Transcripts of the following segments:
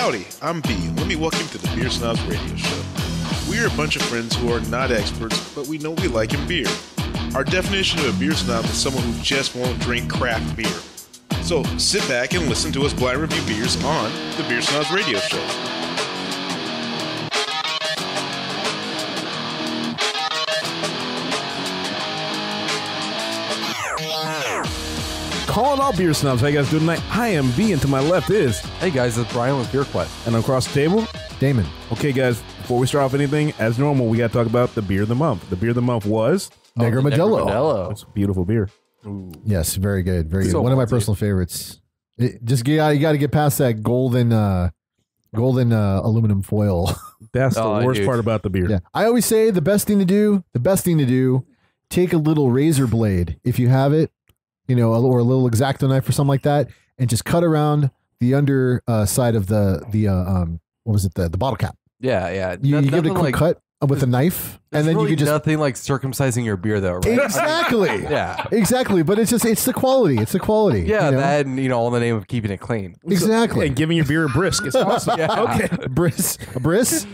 Howdy, I'm B. Let me welcome you to the Beer Snobs Radio Show. We're a bunch of friends who are not experts, but we know we like in beer. Our definition of a beer snob is someone who just won't drink craft beer. So sit back and listen to us blind review beers on the Beer Snobs Radio Show. Calling all beer snobs. How you guys doing tonight? I am B, and to my left is... Hey guys, it's Brian with Beer Quest. And across the table, Damon. Okay, guys, before we start off anything, as normal, we got to talk about the beer of the month. The beer of the month was... Negro Modelo. It's a beautiful beer. Ooh. Yes, very good. Very good. So One of my personal favorites. You got to get past that golden aluminum foil. That's the worst part about the beer. Yeah. I always say the best thing to do, take a little razor blade if you have it, or a little X-Acto knife or something like that, and just cut around the under side of the bottle cap. Yeah. You give it a quick cut with a knife, and then really you can just nothing like circumcising your beer, though, right? Exactly. Yeah, exactly. But it's the quality. It's the quality. Yeah, that and all in the name of keeping it clean. Exactly. And giving your beer a brisk. It's awesome. Yeah. Okay, brisk. Brisk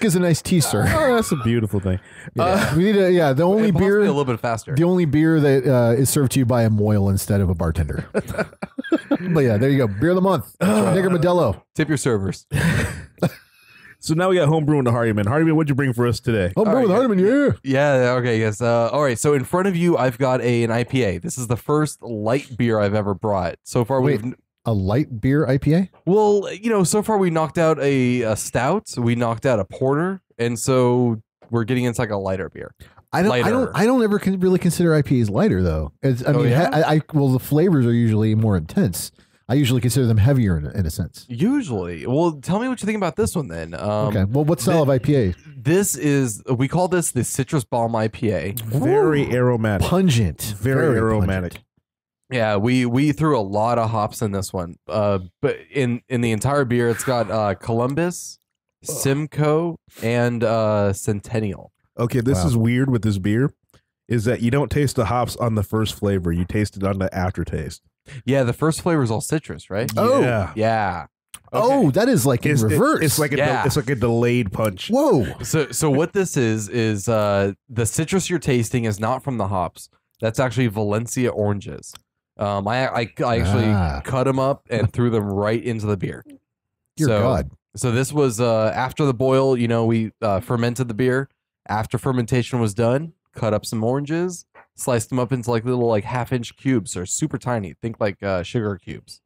is a nice tea, sir. Oh, that's a beautiful thing. We need the only beer a little bit faster. The only beer that is served to you by a moil instead of a bartender. But yeah, there you go. Beer of the month. Negro Modelo. Tip your servers. So now we got homebrew into Hardyman. Hardyman, what'd you bring for us today? Homebrew with Hardyman, yeah. Yeah, okay, yes. All right, so in front of you, I've got an IPA. This is the first light beer I've ever brought. So far, a light beer IPA? Well, so far we knocked out a stout, we knocked out a porter, and so we're getting into like a lighter beer. I don't ever really consider IPAs lighter though. Well, the flavors are usually more intense. I usually consider them heavier in a sense. Usually. Well, tell me what you think about this one then. Okay. Well, what style of IPA? We call this the Citrus Bomb IPA. Very aromatic. Pungent. Very aromatic. Pungent. Yeah, we threw a lot of hops in this one. But in the entire beer, it's got Columbus, Simcoe, and Centennial. Okay, this is weird with this beer, is that you don't taste the hops on the first flavor. You taste it on the aftertaste. Yeah, the first flavor is all citrus, right? Oh. Yeah. Okay. Oh, that is like in reverse. It's like a delayed punch. Whoa. So what this is the citrus you're tasting is not from the hops. That's actually Valencia oranges. I actually cut them up and threw them right into the beer. Dear God. So this was after the boil, we fermented the beer. After fermentation was done, cut up some oranges, sliced them up into little half-inch cubes. They're super tiny. Think like sugar cubes.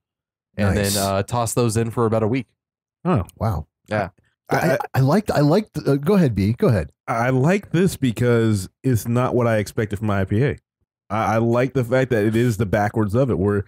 And then toss those in for about a week. Oh, wow. Yeah. I like go ahead, B. Go ahead. I like this because it's not what I expected from IPA. I like the fact that it is the backwards of it, where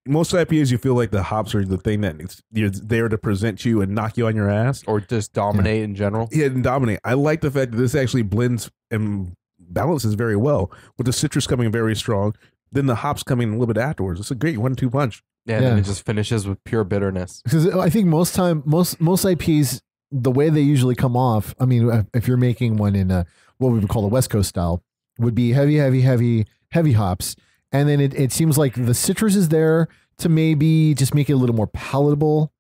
most IPAs you feel like the hops are the thing that you're there to present you and knock you on your ass. Or just dominate in general. Yeah, and dominate. I like the fact that this actually blends and balances very well, with the citrus coming very strong, then the hops coming a little bit afterwards. It's a great 1-2 punch. Yeah, and then it just finishes with pure bitterness. Because I think most IPs, the way they usually come off, I mean, if you're making one in what we would call the West Coast style, would be heavy hops. And then it seems like the citrus is there to maybe just make it a little more palatable,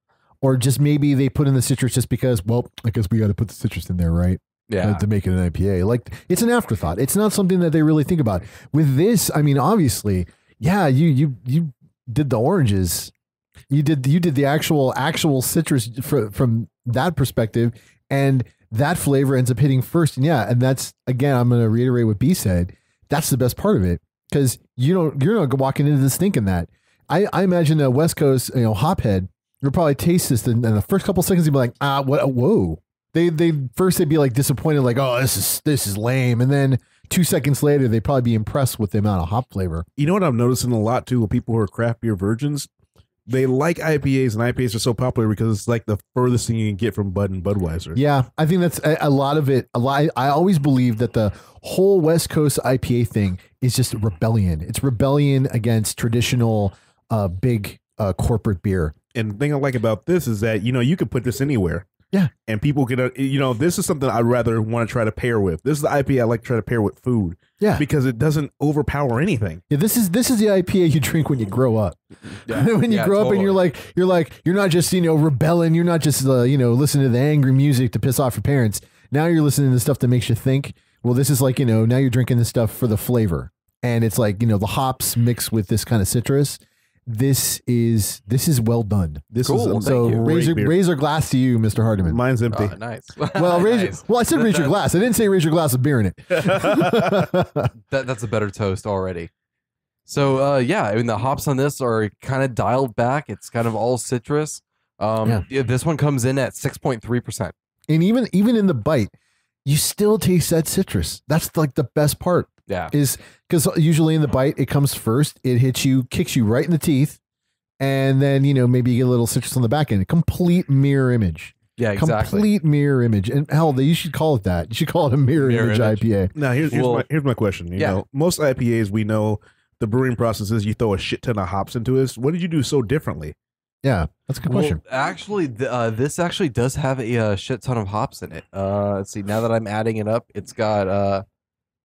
or just maybe they put in the citrus just because, well, I guess we got to put the citrus in there, right? Yeah. To make it an IPA. Like, it's an afterthought. It's not something that they really think about. With this, I mean, obviously, yeah, you did the oranges. You did the actual citrus from that perspective, and that flavor ends up hitting first. And yeah, and that's, again, I'm going to reiterate what B said. That's the best part of it, because you're not walking into this thinking that. I imagine a West Coast, hophead, you'll probably taste this, and the first couple seconds you'll be like, what? Whoa. They'd be like disappointed, like, oh, this is lame, and then 2 seconds later they'd probably be impressed with the amount of hop flavor. You know what I'm noticing a lot too with people who are craft beer virgins? They like IPAs, and IPAs are so popular because it's like the furthest thing you can get from Bud and Budweiser. Yeah, I think that's a lot of it. I always believe that the whole West Coast IPA thing is just rebellion. It's rebellion against traditional big corporate beer. And the thing I like about this is that you can put this anywhere. Yeah. And people can, this is something I'd rather want to try to pair with. This is the IPA I like to try to pair with food. Yeah. Because it doesn't overpower anything. Yeah, this is the IPA you drink when you grow up. Yeah. When you grow up and you're not just, rebelling. You're not just, listening to the angry music to piss off your parents. Now you're listening to stuff that makes you think. Well, this is like, now you're drinking this stuff for the flavor. And it's like, the hops mixed with this kind of citrus. This is well done. This Cool. is So raise your glass to you, Mr. Hardyman. Mine's empty. Oh, nice. Well, Nice. I said raise your glass. I didn't say raise your glass with beer in it. That's a better toast already. So I mean the hops on this are kind of dialed back. It's kind of all citrus. This one comes in at 6.3%. And even in the bite, you still taste that citrus. That's like the best part. Yeah. Is because usually in the bite, it comes first. It kicks you right in the teeth. And then, maybe you get a little citrus on the back end. A complete mirror image. Yeah, exactly. Complete mirror image. And hell, you should call it that. You should call it a mirror image IPA. Now, here's my question. You know, most IPAs, we know the brewing process is you throw a shit ton of hops into it. What did you do so differently? Yeah, that's a good question. Actually, this actually does have a shit ton of hops in it. Let's see. Now that I'm adding it up, it's got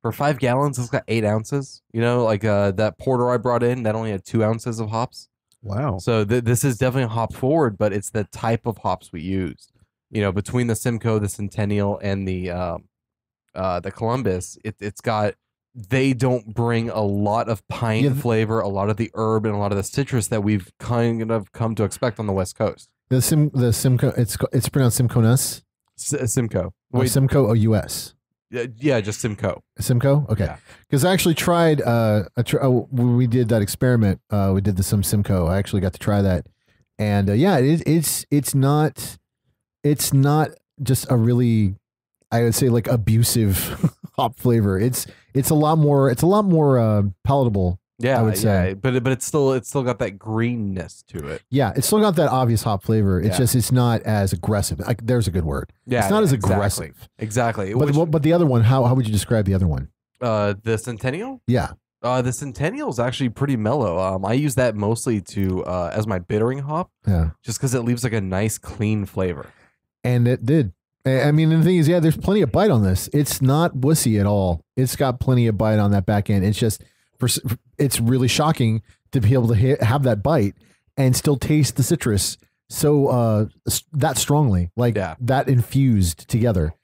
for 5 gallons, it's got 8 ounces. That porter I brought in that only had 2 ounces of hops. Wow. So this is definitely hop forward, but it's the type of hops we used. Between the Simcoe, the Centennial, and the Columbus, it's got. They don't bring a lot of pine flavor, a lot of the herb, and a lot of the citrus that we've kind of come to expect on the West Coast. The Simcoe, it's pronounced Simcoe-ness? Simcoe. Or Simcoe O-U-S? Yeah, just Simcoe. Simcoe? Okay. Because I actually tried, when we did that experiment, we did some Simcoe. I actually got to try that. And it's not just a really, I would say, like abusive hop flavor. It's a lot more palatable. Yeah, I would say. Yeah, but it's still got that greenness to it. Yeah, it's still got that obvious hop flavor. It's just it's not as aggressive. There's a good word. Yeah, it's not as aggressive. Exactly. But the other one, how would you describe the other one? The Centennial? Yeah. The Centennial is actually pretty mellow. I use that mostly to as my bittering hop. Yeah. Just because it leaves like a nice clean flavor. And it did. I mean, the thing is, there's plenty of bite on this. It's not wussy at all. It's got plenty of bite on that back end. It's just, it's really shocking to be able to have that bite and still taste the citrus so that strongly, that infused together,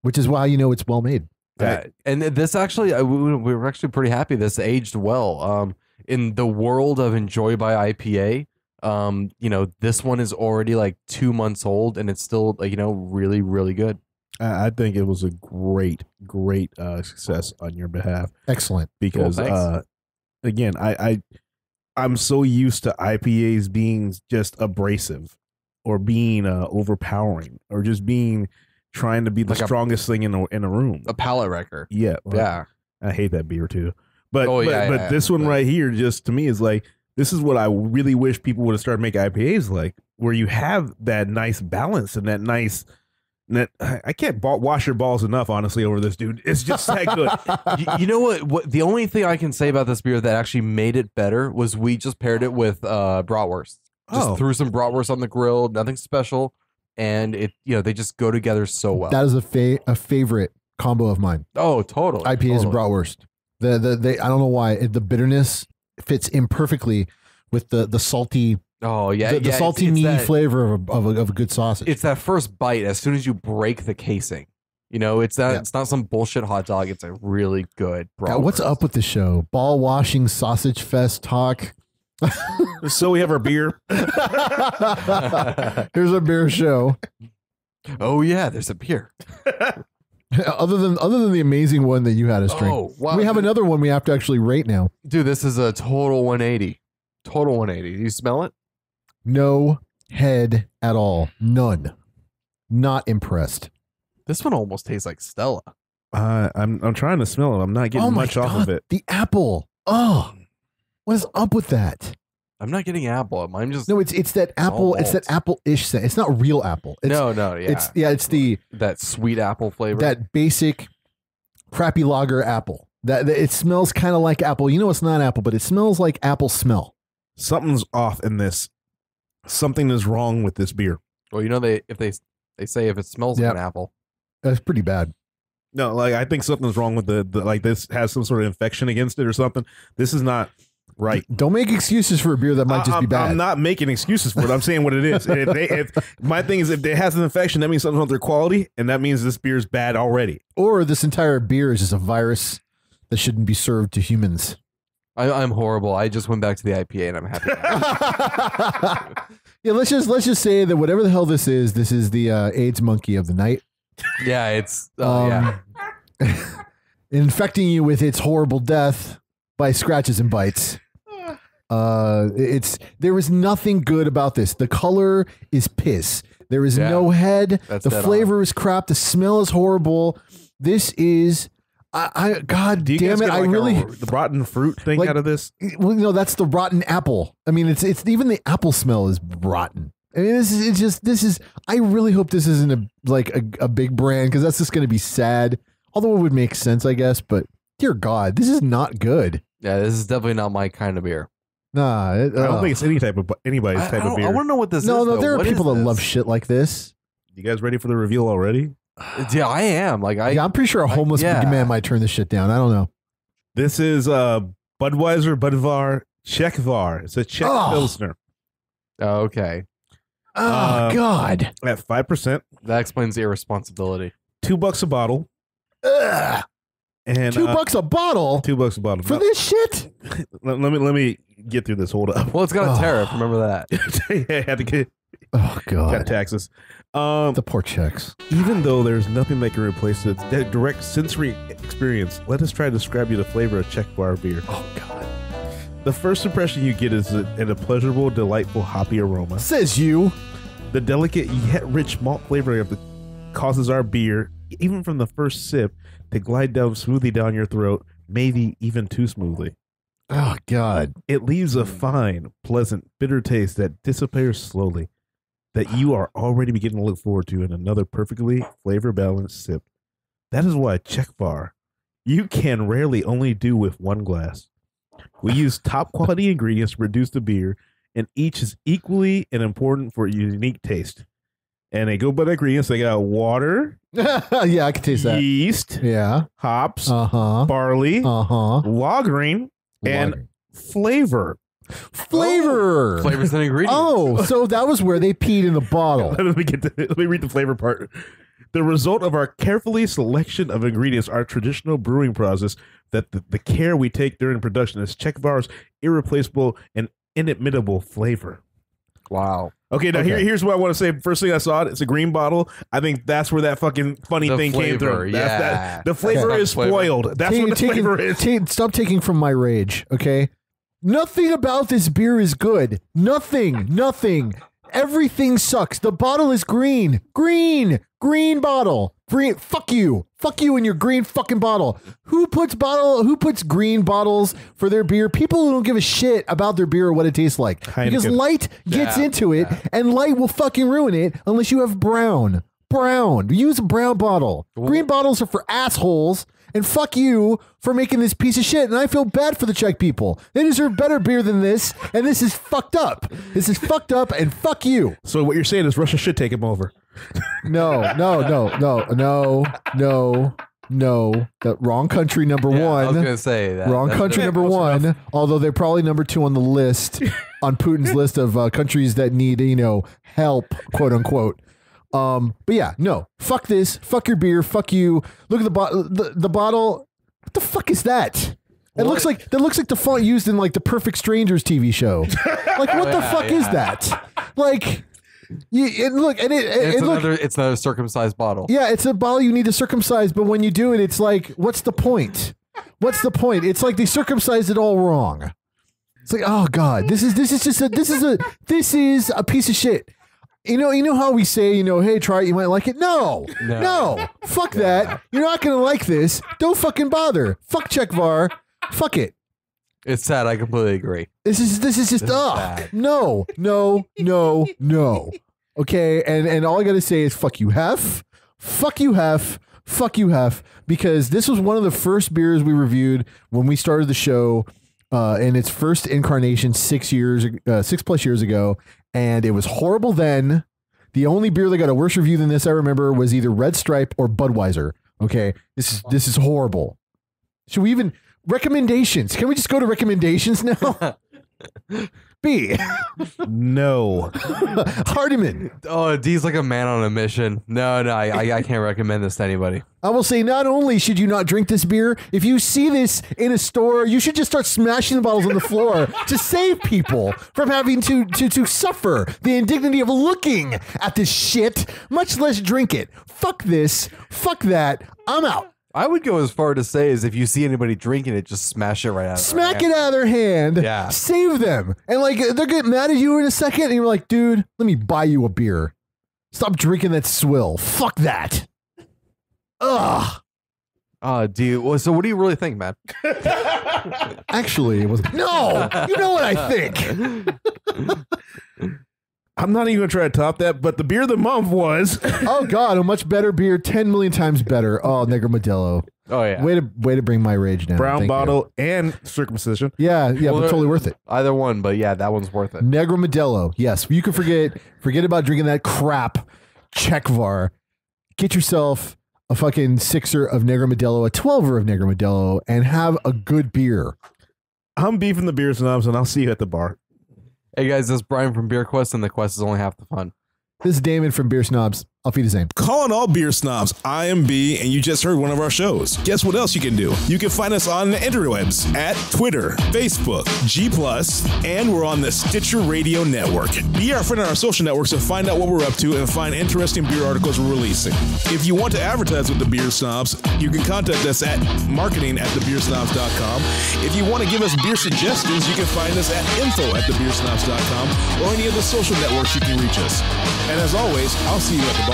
which is why it's well made. Yeah, and this actually, we were actually pretty happy. This aged well. In the world of Enjoy by IPA, this one is already like 2 months old and it's still really, really good. I think it was a great success on your behalf. Excellent. Because again, I'm so used to IPAs being just abrasive or being overpowering or just being trying to be the strongest thing in a room. A palate wrecker. Yeah. Yeah. I hate that beer too. But but this one right here just to me is like, this is what I really wish people would have started making IPAs like, where you have that nice balance and that nice. I can't wash your balls enough, honestly, over this, dude. It's just that good. You know what? The only thing I can say about this beer that actually made it better was we just paired it with bratwurst. Just threw some bratwurst on the grill, nothing special, and it they just go together so well. That is a favorite combo of mine. Oh, totally. IPAs and bratwurst. I don't know why the bitterness fits in perfectly with the salty. Oh yeah, the salty it's meaty that, flavor of a good sausage. It's that first bite as soon as you break the casing. It's that it's not some bullshit hot dog. It's a really good. God, what's up with the show? Ball washing sausage fest talk. So we have our beer. Here's a beer show. Oh yeah, there's a beer. Other than the amazing one that you had us drink. Oh, wow. We have another one we have to actually rate now. Dude, this is a total 180. Total 180. Do you smell it? No head at all. None. Not impressed. This one almost tastes like Stella. I'm trying to smell it. I'm not getting much off of it. The apple. Oh, what is up with that? I'm not getting apple. I'm just it's that apple. It's that apple-ish scent. It's not real apple. It's, yeah. It's that sweet apple flavor. That basic crappy lager apple. That it smells kind of like apple. It's not apple, but it smells like apple smell. Something's off in this. Something is wrong with this beer. Well, if they They say if it smells like an apple. That's pretty bad. No, like I think something's wrong with the like this has some sort of infection against it or something. This is not right. Don't make excuses for a beer that might just be bad. I'm not making excuses for it. I'm saying what it is. My thing is, if it has an infection, that means something's wrong with their quality, and that means this beer is bad already. Or this entire beer is just a virus that shouldn't be served to humans. I'm horrible. I just went back to the IPA and I'm happy. Yeah, let's just say that whatever the hell this is the AIDS monkey of the night. Yeah, it's infecting you with its horrible death by scratches and bites. There is nothing good about this. The color is piss. There is no head. The flavor is crap. The smell is horrible. This is God damn it! I really the rotten fruit thing out of this. Well, no, that's the rotten apple. I mean, it's even the apple smell is rotten. I mean, this is. I really hope this isn't a big brand because that's just going to be sad. Although it would make sense, I guess. But dear God, this is not good. Yeah, this is definitely not my kind of beer. Nah, I don't think it's anybody's type of beer. I want to know what this is. No, there are people that love shit like this. You guys ready for the reveal already? Yeah, I am. I'm pretty sure a homeless man might turn this shit down. I don't know. This is Budvar Czechvar. It's a Czech Pilsner. Oh, okay. Oh God! At 5%. That explains the irresponsibility. $2 a bottle. Ugh. And $2 a bottle. $2 a bottle for this shit. Let me get through this. Hold up. Well, it's got a tariff. Remember that. I had to get. Oh God! Got taxes. The poor Czechs. Even though there's nothing that can replace its direct sensory experience, let us try to describe you the flavor of Czechvar beer. Oh God! The first impression you get is a pleasurable, delightful, hoppy aroma. Says you. The delicate yet rich malt flavor causes our beer, even from the first sip, to glide down smoothly down your throat, maybe even too smoothly. Oh God! It leaves a fine, pleasant, bitter taste that disappears slowly, that you are already beginning to look forward to in another perfectly flavor-balanced sip. That is why Czechvar you can rarely only do with one glass. We use top-quality ingredients to produce the beer, and each is equally and important for a unique taste. And they go by the ingredients. They got water. Yeah, I can taste that. Yeast. Yeah. Hops. Barley. Lagering. And flavor. Flavor's an ingredient. Oh, so that was where they peed in the bottle. Let me read the flavor part. The result of our carefully selection of ingredients, our traditional brewing process, that the care we take during production is Czechvar's irreplaceable and inimitable flavor. Wow. Okay, now here's what I want to say. First thing I saw it's a green bottle. I think that's where that fucking funny thing came through. The flavor is spoiled. That's what the flavor is. Stop taking from my rage, okay? Nothing about this beer is good. Nothing. Everything sucks. The bottle is green. Green bottle. Green. Fuck you and your green fucking bottle. Who puts green bottles for their beer? People who don't give a shit about their beer or what it tastes like. Because light gets into it, and light will fucking ruin it unless you have brown. Use a brown bottle. Green bottles are for assholes. And fuck you for making this piece of shit. And I feel bad for the Czech people. They deserve better beer than this. And this is fucked up. And fuck you. So what you're saying is Russia should take him over. No. The wrong country, number one. I was going to say that. Wrong country, number one. Although they're probably number two on the list, on Putin's list of countries that need, help, quote unquote. But yeah, no, fuck this, fuck your beer, fuck you. Look at the bottle. The bottle. What the fuck is that? That looks like the font used in like the Perfect Strangers TV show. Like, what the fuck is that? Like, it's another circumcised bottle. Yeah, it's a bottle you need to circumcise, but when you do it, it's like, what's the point? It's like they circumcised it all wrong. It's like, oh God, this is a piece of shit. You know how we say, hey, try it, you might like it? No. Fuck that. You're not going to like this. Don't fucking bother. Fuck Czechvar. Fuck it. It's sad. I completely agree. This is just, no. Okay. And all I got to say is fuck you, Hef. Fuck you, Hef. Because this was one of the first beers we reviewed when we started the show in its first incarnation 6+ years ago. And it was horrible then. The only beer that got a worse review than this I remember was either Red Stripe or Budweiser. Okay, this is horrible. Should we even recommendations? Can we just go to recommendations now? B. No. Hardyman. Oh, D's like a man on a mission. No, I can't recommend this to anybody. I will say, not only should you not drink this beer, if you see this in a store, you should just start smashing the bottles on the floor to save people from having to suffer the indignity of looking at this shit, much less drink it. Fuck this. Fuck that. I'm out. I would go as far to say is if you see anybody drinking it, just smash it right out of their Smack hand. it out of their hand. Yeah. Save them. And like they're getting mad at you in a second, and you're like, dude, let me buy you a beer. Stop drinking that swill. Fuck that. Ugh. D. Well, so what do you really think, man? Actually, it was no. You know what I think. I'm not even going to try to top that, but the beer of the month was... Oh, God, a much better beer, 10 million times better. Oh, Negro Modelo. Oh, yeah. Way to bring my rage down. Brown Thank bottle and circumcision. you. Yeah, Well, but totally worth it. Either one, but yeah, that one's worth it. Negro Modelo. Yes, you can forget about drinking that crap. Czechvar. Get yourself a fucking 6er of Negro Modelo, a 12er of Negro Modelo, and have a good beer. I'm beefing the beer snobs, and I'll see you at the bar. Hey, guys, this is Brian from Beer Quest, and the quest is only half the fun. This is Damon from Beer Snobs. Auf Wiedersehen. Calling all beer snobs, I am B, and you just heard one of our shows. Guess what else you can do? You can find us on the interwebs at Twitter, Facebook, G+, and we're on the Stitcher Radio Network. Be our friend on our social networks to find out what we're up to and find interesting beer articles we're releasing. If you want to advertise with the Beer Snobs, you can contact us at marketing@thebeersnobs.com. If you want to give us beer suggestions, you can find us at info@thebeersnobs.com or any of the social networks you can reach us. And as always, I'll see you at the bar.